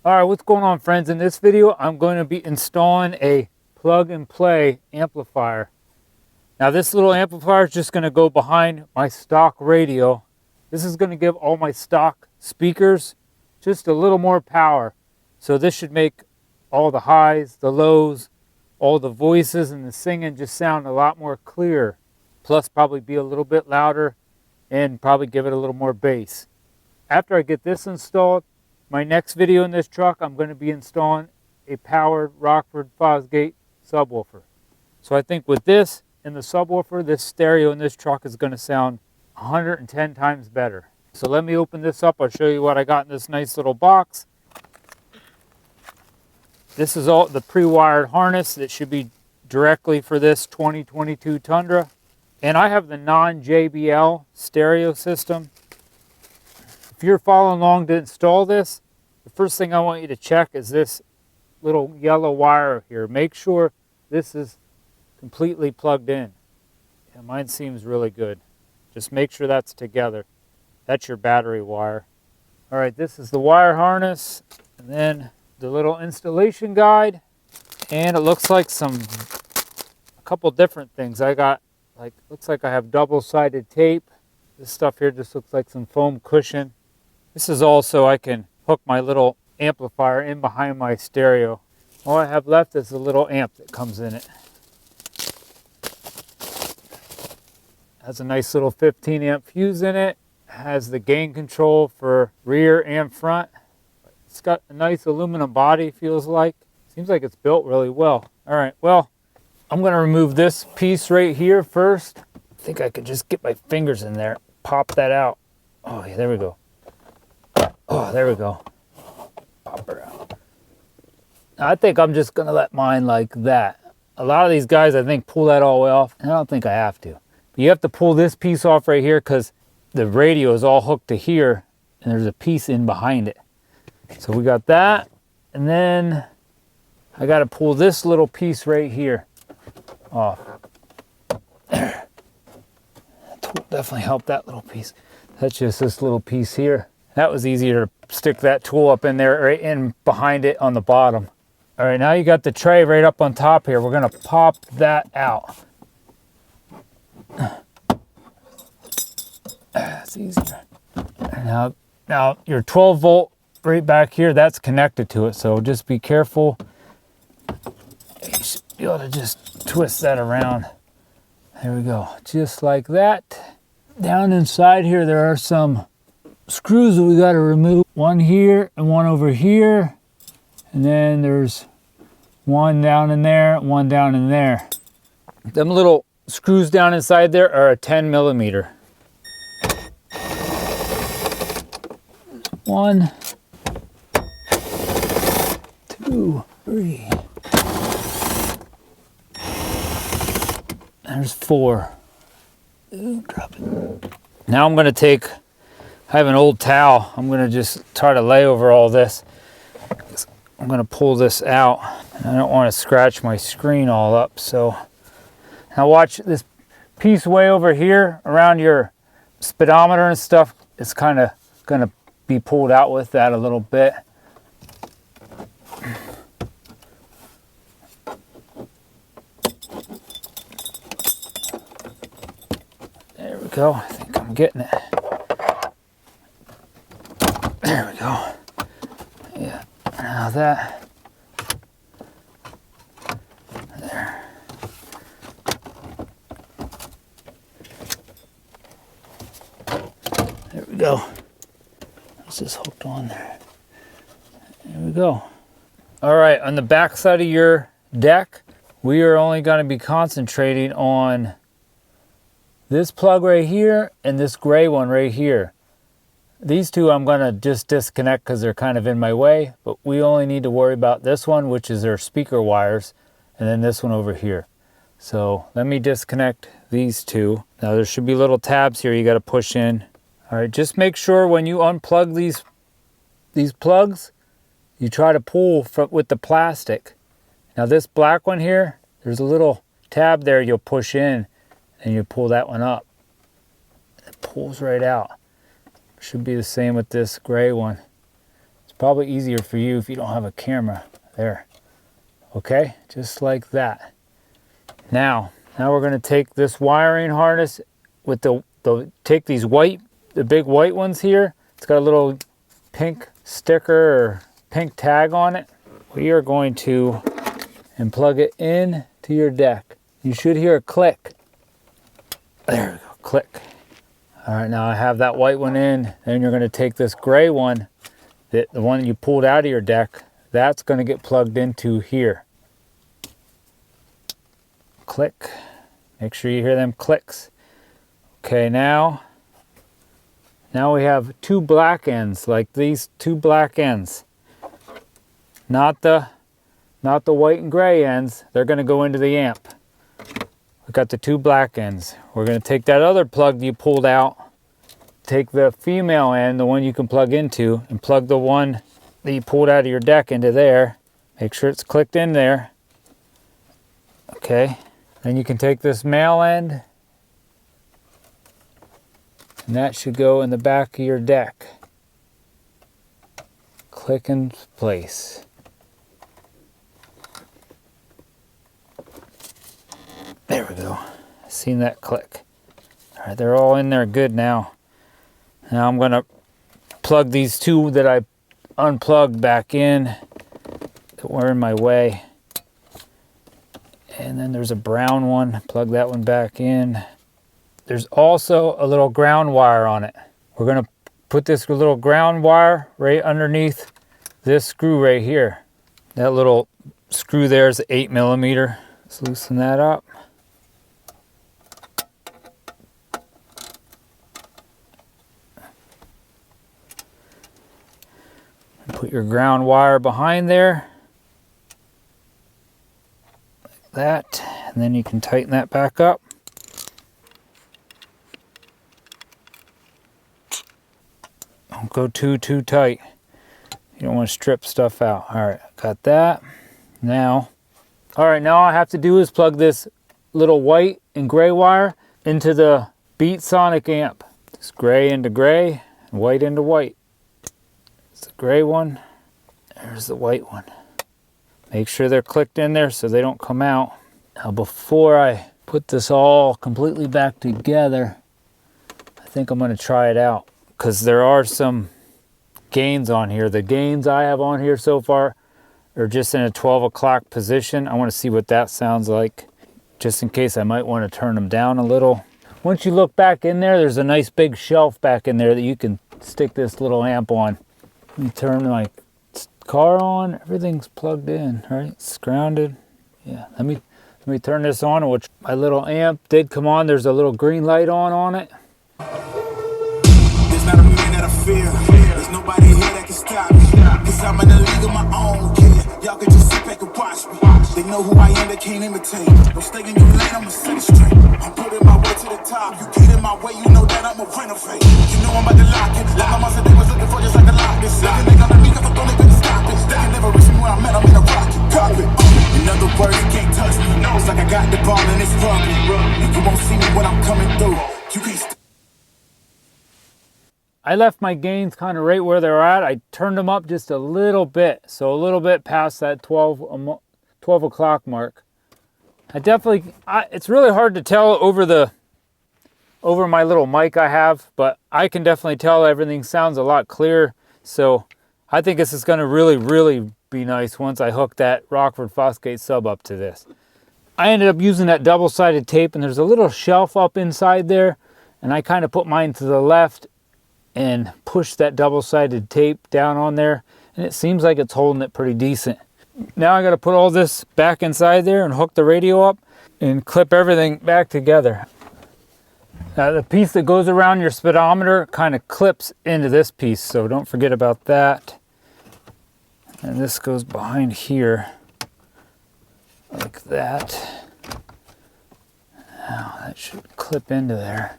All right, what's going on, friends? In this video, I'm going to be installing a plug and play amplifier. Now, this little amplifier is just going to go behind my stock radio. This is going to give all my stock speakers just a little more power. So this should make all the highs, the lows, all the voices and the singing just sound a lot more clear. Plus probably be a little bit louder and probably give it a little more bass. After I get this installed, my next video in this truck, I'm going to be installing a powered Rockford Fosgate subwoofer. So I think with this and the subwoofer, this stereo in this truck is going to sound 110 times better. So let me open this up. I'll show you what I got in this nice little box. This is all the pre-wired harness that should be directly for this 2022 Tundra. And I have the non-JBL stereo system. If you're following along to install this, the first thing I want you to check is this little yellow wire here. Make sure this is completely plugged in. Yeah, mine seems really good. Just make sure that's together. That's your battery wire. All right, this is the wire harness, and then the little installation guide. And it looks like a couple different things. I got, looks like I have double-sided tape. This stuff here just looks like some foam cushion. This is also, I can hook my little amplifier in behind my stereo. All I have left is the little amp that comes in it. Has a nice little 15 amp fuse in it. Has the gain control for rear and front. It's got a nice aluminum body, feels like. Seems like it's built really well. All right, well, I'm going to remove this piece right here first. I think I could just get my fingers in there, pop that out. Oh, yeah, there we go. Oh, there we go. Pop her out. I think I'm just going to let mine like that. A lot of these guys, I think, pull that all the way off. I don't think I have to. But you have to pull this piece off right here because the radio is all hooked to here, and there's a piece in behind it. So we got that, and then I got to pull this little piece right here off. There. That will definitely help that little piece. That's just this little piece here. That was easier to stick that tool up in there, right in behind it on the bottom. All right, now you got the tray right up on top here. We're gonna pop that out. That's easier. Now your 12 volt right back here, that's connected to it. So just be careful. You should be able to just twist that around. There we go, just like that. Down inside here, there are some screws that we got to remove. One here and one over here. And then there's one down in there, one down in there. Them little screws down inside there are a 10 millimeter. 1, 2, 3. There's 4. Ooh, drop it. Now I'm going to I have an old towel. I'm going to just try to lay over all this. I'm going to pull this out. And I don't want to scratch my screen all up. So now watch this piece way over here around your speedometer and stuff. It's kind of going to be pulled out with that a little bit. There we go. I think I'm getting it. There we go. Yeah. Now that. There. There we go. It's just hooked on there. There we go. All right, on the back side of your deck, we are only going to be concentrating on this plug right here and this gray one right here. These two I'm going to just disconnect because they're kind of in my way, but we only need to worry about this one, which is their speaker wires, and then this one over here. So let me disconnect these two. Now there should be little tabs here you got to push in. All right, just make sure when you unplug these plugs, you try to pull with the plastic. Now this black one here, there's a little tab there you'll push in, and you pull that one up. It pulls right out. Should be the same with this gray one. It's probably easier for you if you don't have a camera there. Okay, just like that. Now we're going to take this wiring harness with take these the big white ones here. It's got a little pink sticker or pink tag on it. We are going to plug it in to your deck. You should hear a click. There we go, click. All right, now I have that white one in. Then you're going to take this gray one, the one you pulled out of your deck. That's going to get plugged into here. Click. Make sure you hear them clicks. Okay, now we have two black ends, like these two black ends. Not the white and gray ends. They're going to go into the amp. We've got the two black ends. We're going to take that other plug that you pulled out, take the female end, the one you can plug into, and plug the one that you pulled out of your deck into there. Make sure it's clicked in there. Okay. Then you can take this male end, and that should go in the back of your deck. Click in place. There we go. Seen that click. All right, they're all in there good now. Now I'm going to plug these two that I unplugged back in that were in my way. And then there's a brown one. Plug that one back in. There's also a little ground wire on it. We're going to put this little ground wire right underneath this screw right here. That little screw there is 8mm. Let's loosen that up. Put your ground wire behind there. Like that. And then you can tighten that back up. Don't go too tight. You don't want to strip stuff out. All right, got that. Now all I have to do is plug this little white and gray wire into the Beat Sonic amp. Just gray into gray, and white into white. It's the gray one. There's the white one. Make sure they're clicked in there so they don't come out. Now before I put this all completely back together, I think I'm going to try it out, because there are some gains on here. The gains I have on here so far are just in a 12 o'clock position. I want to see what that sounds like, just in case I might want to turn them down a little. Once you look back in there, there's a nice big shelf back in there that you can stick this little amp on. Let me turn my car on. Everything's plugged in, right? It's grounded. Yeah, let me turn this on, which my little amp did come on. There's a little green light on it. There's not a man that I fear. There's nobody here that can stop me. Cause I'm in the league of my own, yeah. Y'all can just sit back and watch me. They know who I am, they can't imitate. Don't stay in your lane, I'ma set it straight. I'm putting my way to the top. You get in my way, you know that I'ma renovate. You know I'm about to lock it. Like my mom said they was looking for, just like a lock this. They gonna me, cause I thought they couldn't stop it. They can never reach me where I'm at, I'm in a rocket. Cop it. In other words, you can't touch me. It's like I got the ball and it's rugby. And you won't see me when I'm coming through. You can't I left my gains kind of right where they're at. I turned them up just a little bit, so a little bit past that 12 o'clock mark. It's really hard to tell over my little mic I have, but I can definitely tell everything sounds a lot clearer. So I think this is going to really be nice once I hook that Rockford Fosgate sub up to this. I ended up using that double-sided tape, and there's a little shelf up inside there, and I kind of put mine to the left and push that double-sided tape down on there, and it seems like it's holding it pretty decent. Now I got to put all this back inside there and hook the radio up and clip everything back together. Now the piece that goes around your speedometer kind of clips into this piece, so don't forget about that. And this goes behind here like that. Now that should clip into there.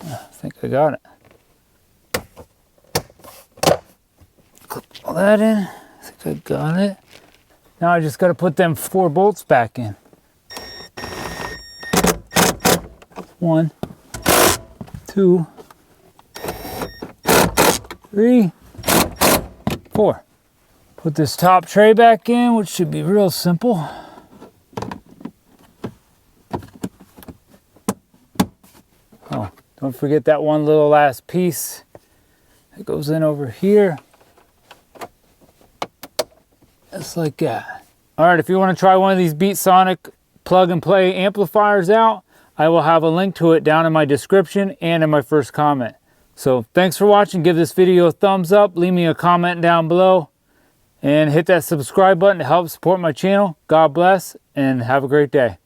I think I got it. Clip all that in. I think I got it. Now I just got to put them 4 bolts back in. 1, 2, 3, 4. Put this top tray back in, which should be real simple. Oh, don't forget that one little last piece that goes in over here. Just like that. All right, if you want to try one of these Beat Sonic plug and play amplifiers out, I will have a link to it down in my description and in my first comment. So thanks for watching. Give this video a thumbs up, leave me a comment down below, and hit that subscribe button to help support my channel. God bless, and have a great day.